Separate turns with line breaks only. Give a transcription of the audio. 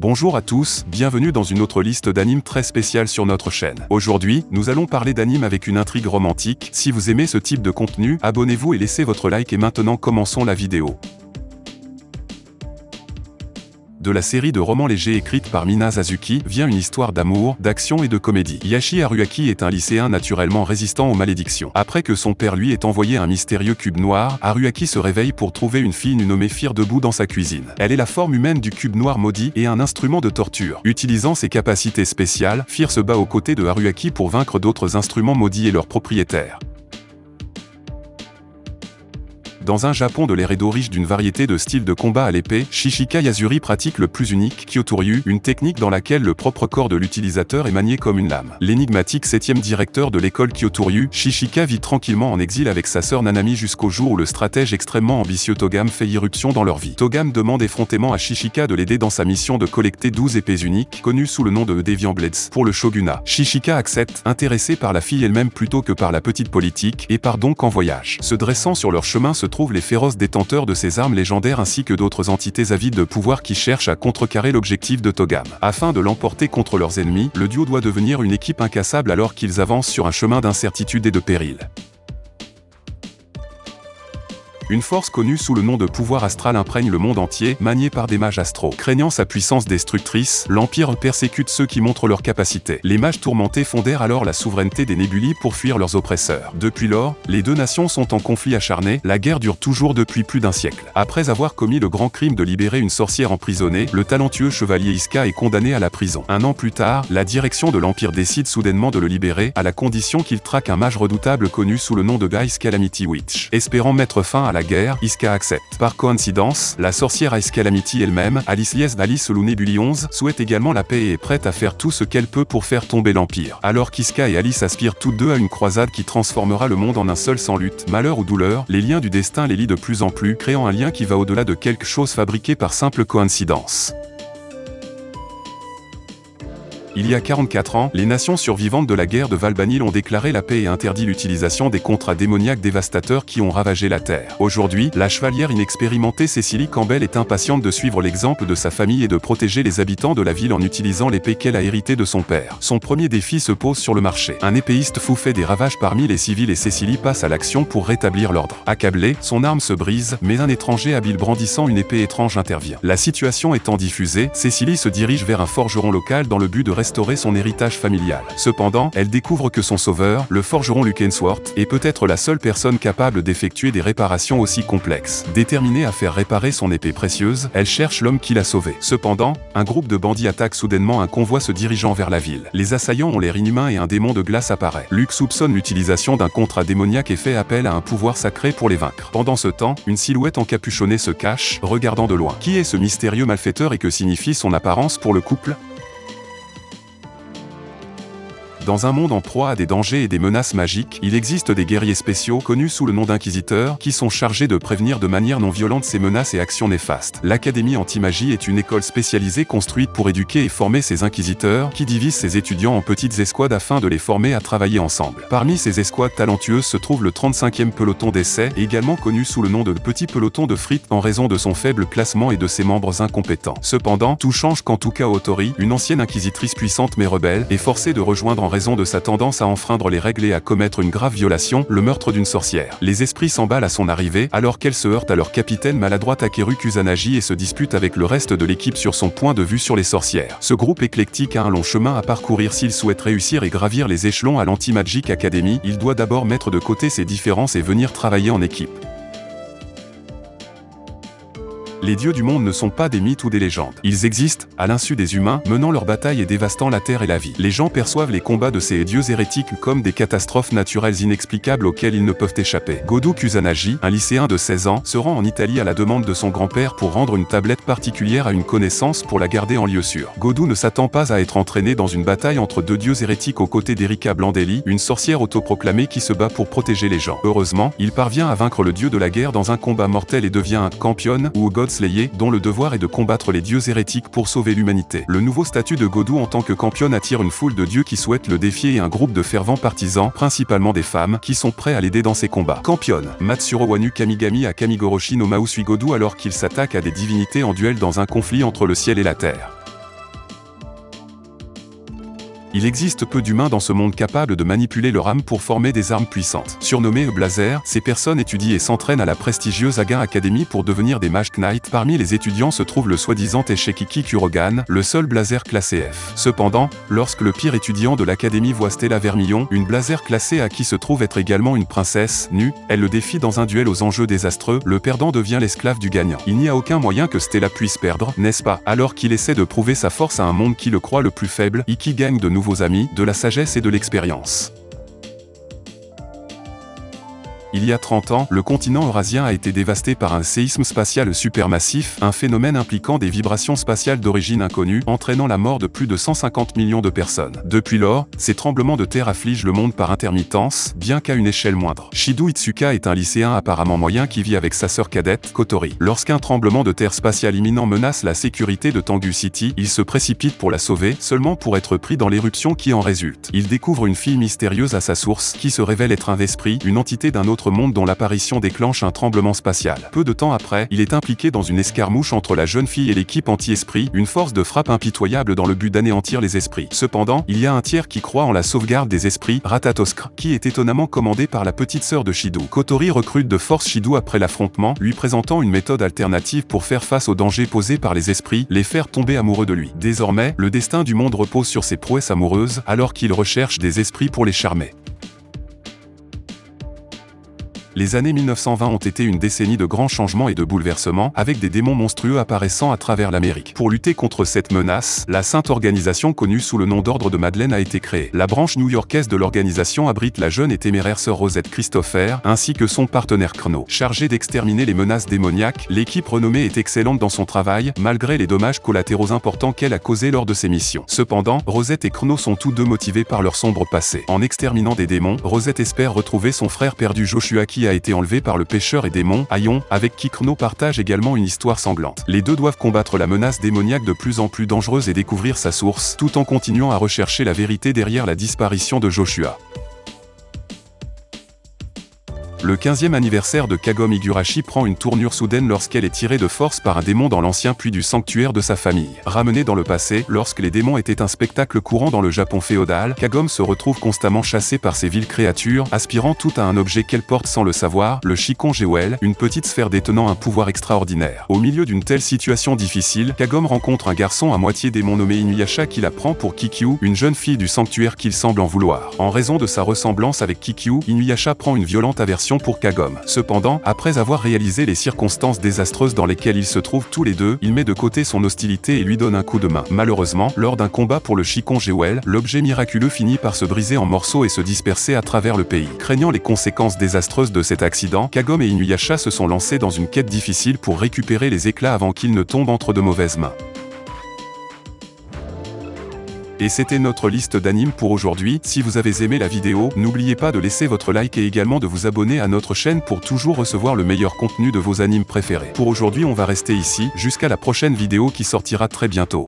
Bonjour à tous, bienvenue dans une autre liste d'animes très spéciale sur notre chaîne. Aujourd'hui, nous allons parler d'animes avec une intrigue romantique. Si vous aimez ce type de contenu, abonnez-vous et laissez votre like et maintenant commençons la vidéo. De la série de romans légers écrite par Mina Sasuki vient une histoire d'amour, d'action et de comédie. Yashi Haruaki est un lycéen naturellement résistant aux malédictions. Après que son père lui ait envoyé un mystérieux cube noir, Haruaki se réveille pour trouver une fille nommée Fir debout dans sa cuisine. Elle est la forme humaine du cube noir maudit et un instrument de torture. Utilisant ses capacités spéciales, Fir se bat aux côtés de Haruaki pour vaincre d'autres instruments maudits et leurs propriétaires. Dans un Japon de l'ère Edo riche d'une variété de styles de combat à l'épée, Shishika Yasuri pratique le plus unique, Kyotoryu, une technique dans laquelle le propre corps de l'utilisateur est manié comme une lame. L'énigmatique 7e directeur de l'école Kyotoryu, Shishika vit tranquillement en exil avec sa sœur Nanami jusqu'au jour où le stratège extrêmement ambitieux Togame fait irruption dans leur vie. Togame demande effrontément à Shishika de l'aider dans sa mission de collecter 12 épées uniques, connues sous le nom de Deviant Blades, pour le shogunat. Shishika accepte, intéressé par la fille elle-même plutôt que par la petite politique, et part donc en voyage. Se dressant sur leur chemin se trouvent les féroces détenteurs de ces armes légendaires ainsi que d'autres entités avides de pouvoir qui cherchent à contrecarrer l'objectif de Togame. Afin de l'emporter contre leurs ennemis, le duo doit devenir une équipe incassable alors qu'ils avancent sur un chemin d'incertitude et de péril. Une force connue sous le nom de pouvoir astral imprègne le monde entier, maniée par des mages astraux. Craignant sa puissance destructrice, l'Empire persécute ceux qui montrent leurs capacités. Les mages tourmentés fondèrent alors la souveraineté des Nébuli pour fuir leurs oppresseurs. Depuis lors, les deux nations sont en conflit acharné, la guerre dure toujours depuis plus d'un siècle. Après avoir commis le grand crime de libérer une sorcière emprisonnée, le talentueux chevalier Iska est condamné à la prison. Un an plus tard, la direction de l'Empire décide soudainement de le libérer, à la condition qu'il traque un mage redoutable connu sous le nom de Ice Calamity Witch. Espérant mettre fin à la guerre, Iska accepte. Par coïncidence, la sorcière Ice Calamity elle-même, Alice Lou Nebuli 11, souhaite également la paix et est prête à faire tout ce qu'elle peut pour faire tomber l'Empire. Alors qu'Iska et Alice aspirent toutes deux à une croisade qui transformera le monde en un seul sans lutte, malheur ou douleur, les liens du destin les lient de plus en plus, créant un lien qui va au-delà de quelque chose fabriqué par simple coïncidence. Il y a 44 ans, les nations survivantes de la guerre de Valbanil ont déclaré la paix et interdit l'utilisation des contrats démoniaques dévastateurs qui ont ravagé la Terre. Aujourd'hui, la chevalière inexpérimentée Cecily Campbell est impatiente de suivre l'exemple de sa famille et de protéger les habitants de la ville en utilisant l'épée qu'elle a héritée de son père. Son premier défi se pose sur le marché. Un épéiste fou fait des ravages parmi les civils et Cecily passe à l'action pour rétablir l'ordre. Accablée, son arme se brise, mais un étranger habile brandissant une épée étrange intervient. La situation étant diffusée, Cecily se dirige vers un forgeron local dans le but de restaurer son héritage familial. Cependant, elle découvre que son sauveur, le forgeron Luke Hensworth, est peut-être la seule personne capable d'effectuer des réparations aussi complexes. Déterminée à faire réparer son épée précieuse, elle cherche l'homme qui l'a sauvée. Cependant, un groupe de bandits attaque soudainement un convoi se dirigeant vers la ville. Les assaillants ont l'air inhumains et un démon de glace apparaît. Luke soupçonne l'utilisation d'un contrat démoniaque et fait appel à un pouvoir sacré pour les vaincre. Pendant ce temps, une silhouette encapuchonnée se cache, regardant de loin. Qui est ce mystérieux malfaiteur et que signifie son apparence pour le couple ? Dans un monde en proie à des dangers et des menaces magiques, il existe des guerriers spéciaux, connus sous le nom d'inquisiteurs, qui sont chargés de prévenir de manière non violente ces menaces et actions néfastes. L'Académie Anti-Magie est une école spécialisée construite pour éduquer et former ces inquisiteurs, qui divisent ses étudiants en petites escouades afin de les former à travailler ensemble. Parmi ces escouades talentueuses se trouve le 35e peloton d'essai, également connu sous le nom de petit peloton de frites en raison de son faible classement et de ses membres incompétents. Cependant, tout change quand Tuka Otori, une ancienne inquisitrice puissante mais rebelle, est forcée de rejoindre en raison de sa tendance à enfreindre les règles et à commettre une grave violation, le meurtre d'une sorcière. Les esprits s'emballent à son arrivée, alors qu'elle se heurte à leur capitaine maladroit Takeru Kusanagi et se dispute avec le reste de l'équipe sur son point de vue sur les sorcières. Ce groupe éclectique a un long chemin à parcourir s'il souhaite réussir et gravir les échelons à l'Anti-Magic Academy, il doit d'abord mettre de côté ses différences et venir travailler en équipe. Les dieux du monde ne sont pas des mythes ou des légendes. Ils existent, à l'insu des humains, menant leur bataille et dévastant la terre et la vie. Les gens perçoivent les combats de ces dieux hérétiques comme des catastrophes naturelles inexplicables auxquelles ils ne peuvent échapper. Godo Kusanagi, un lycéen de 16 ans, se rend en Italie à la demande de son grand-père pour rendre une tablette particulière à une connaissance pour la garder en lieu sûr. Godo ne s'attend pas à être entraîné dans une bataille entre deux dieux hérétiques aux côtés d'Erika Blandelli, une sorcière autoproclamée qui se bat pour protéger les gens. Heureusement, il parvient à vaincre le dieu de la guerre dans un combat mortel et devient un champion ou God Slayer, dont le devoir est de combattre les dieux hérétiques pour sauver l'humanité. Le nouveau statut de Godo en tant que champion attire une foule de dieux qui souhaitent le défier et un groupe de fervents partisans, principalement des femmes, qui sont prêts à l'aider dans ses combats. Champion, Matsuro Wanu Kamigami à Kamigoroshi no Mausui Godo alors qu'il s'attaque à des divinités en duel dans un conflit entre le ciel et la terre. Il existe peu d'humains dans ce monde capables de manipuler leur âme pour former des armes puissantes. Surnommés Blazer, ces personnes étudient et s'entraînent à la prestigieuse Again Academy pour devenir des Mage Knights. Parmi les étudiants se trouve le soi-disant Eshekiki Kurogan, le seul Blazer classé F. Cependant, lorsque le pire étudiant de l'académie voit Stella Vermillon, une Blazer classée A qui se trouve être également une princesse, nue, elle le défie dans un duel aux enjeux désastreux, le perdant devient l'esclave du gagnant. Il n'y a aucun moyen que Stella puisse perdre, n'est-ce pas? Alors qu'il essaie de prouver sa force à un monde qui le croit le plus faible, Iki gagne de nouveaux amis, de la sagesse et de l'expérience. Il y a 30 ans, le continent eurasien a été dévasté par un séisme spatial supermassif, un phénomène impliquant des vibrations spatiales d'origine inconnue, entraînant la mort de plus de 150 millions de personnes. Depuis lors, ces tremblements de terre affligent le monde par intermittence, bien qu'à une échelle moindre. Shido Itsuka est un lycéen apparemment moyen qui vit avec sa sœur cadette, Kotori. Lorsqu'un tremblement de terre spatial imminent menace la sécurité de Tengu City, il se précipite pour la sauver, seulement pour être pris dans l'éruption qui en résulte. Il découvre une fille mystérieuse à sa source, qui se révèle être un Vesprit, une entité d'un autre monde dont l'apparition déclenche un tremblement spatial. Peu de temps après, il est impliqué dans une escarmouche entre la jeune fille et l'équipe anti-esprit, une force de frappe impitoyable dans le but d'anéantir les esprits. Cependant, il y a un tiers qui croit en la sauvegarde des esprits, Ratatoskr, qui est étonnamment commandé par la petite sœur de Shido. Kotori recrute de force Shido après l'affrontement, lui présentant une méthode alternative pour faire face aux dangers posés par les esprits, les faire tomber amoureux de lui. Désormais, le destin du monde repose sur ses prouesses amoureuses, alors qu'il recherche des esprits pour les charmer. Les années 1920 ont été une décennie de grands changements et de bouleversements, avec des démons monstrueux apparaissant à travers l'Amérique. Pour lutter contre cette menace, la sainte organisation connue sous le nom d'Ordre de Madeleine a été créée. La branche new-yorkaise de l'organisation abrite la jeune et téméraire sœur Rosette Christopher, ainsi que son partenaire Chrono. Chargée d'exterminer les menaces démoniaques, l'équipe renommée est excellente dans son travail, malgré les dommages collatéraux importants qu'elle a causés lors de ses missions. Cependant, Rosette et Chrono sont tous deux motivés par leur sombre passé. En exterminant des démons, Rosette espère retrouver son frère perdu Joshua qui a été enlevé par le pêcheur et démon, Aion, avec qui Chrono partage également une histoire sanglante. Les deux doivent combattre la menace démoniaque de plus en plus dangereuse et découvrir sa source, tout en continuant à rechercher la vérité derrière la disparition de Joshua. Le 15e anniversaire de Kagome Higurashi prend une tournure soudaine lorsqu'elle est tirée de force par un démon dans l'ancien puits du sanctuaire de sa famille. Ramenée dans le passé, lorsque les démons étaient un spectacle courant dans le Japon féodal, Kagome se retrouve constamment chassée par ces viles créatures, aspirant tout à un objet qu'elle porte sans le savoir, le Shikon Jewel, une petite sphère détenant un pouvoir extraordinaire. Au milieu d'une telle situation difficile, Kagome rencontre un garçon à moitié démon nommé Inuyasha qui la prend pour Kikyu, une jeune fille du sanctuaire qu'il semble en vouloir. En raison de sa ressemblance avec Kikyu, Inuyasha prend une violente aversion pour Kagome. Cependant, après avoir réalisé les circonstances désastreuses dans lesquelles ils se trouvent tous les deux, il met de côté son hostilité et lui donne un coup de main. Malheureusement, lors d'un combat pour le Shikon Jewel, l'objet miraculeux finit par se briser en morceaux et se disperser à travers le pays. Craignant les conséquences désastreuses de cet accident, Kagome et Inuyasha se sont lancés dans une quête difficile pour récupérer les éclats avant qu'ils ne tombent entre de mauvaises mains. Et c'était notre liste d'animes pour aujourd'hui. Si vous avez aimé la vidéo, n'oubliez pas de laisser votre like et également de vous abonner à notre chaîne pour toujours recevoir le meilleur contenu de vos animes préférés. Pour aujourd'hui on va rester ici, jusqu'à la prochaine vidéo qui sortira très bientôt.